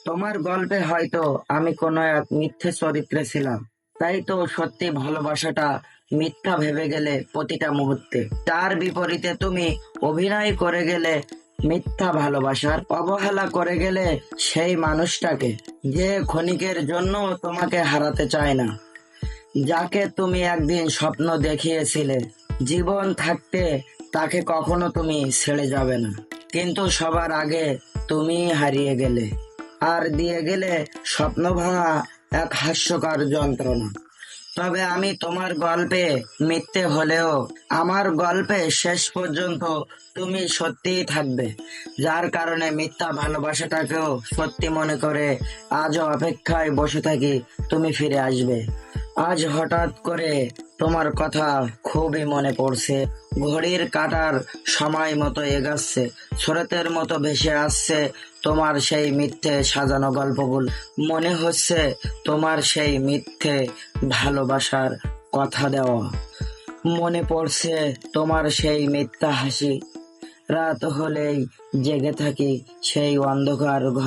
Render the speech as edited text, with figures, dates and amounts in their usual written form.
তোমার গল্পে হয়তো আমি কোনো এক মিথ্যে চরিত্রে ছিলাম, তাই তো সত্যি ভালোবাসাটা মিথ্যা ভেবে গেলে প্রতিটা মুহূর্তে। তার বিপরীতে তুমি অভিনয় করে গেলে মিথ্যা ভালোবাসার, অবহেলা করে গেলে সেই মানুষটাকে যে ক্ষণিকের জন্য তোমাকে হারাতে চায় না, যাকে তুমি একদিন স্বপ্ন দেখিয়েছিলে জীবন থাকতে, তাকে কখনো তুমি ছেড়ে যাবে না। কিন্তু সবার আগে তুমি হারিয়ে গেলে, আর দিয়ে গেলে স্বপ্ন ভাঙা এক হাস্যকর যন্ত্রণা। তবে আমি তোমার গল্পে মিথ্যে হলেও আমার গল্পে শেষ পর্যন্ত তুমি সত্যিই থাকবে, যার কারণে মিথ্যা ভালোবাসাটাকেও সত্যি মনে করে আজও অপেক্ষায় বসে থাকি তুমি ফিরে আসবে। আজ হঠাৎ করে তোমার কথা খুবই মনে পড়ছে। ঘড়ির কাঁটার সময় মতো এগাচ্ছে, স্রোতের মতো ভেসে আসছে তোমার সেই মিথ্যে সাজানো গল্পগুলো। মনে হচ্ছে তোমার সেই মিথ্যে ভালোবাসার কথা দেওয়া। মনে পড়ছে তোমার সেই মিথ্যা হাসি। রাত হলেই জেগে থাকি সেই অন্ধকার ঘরে।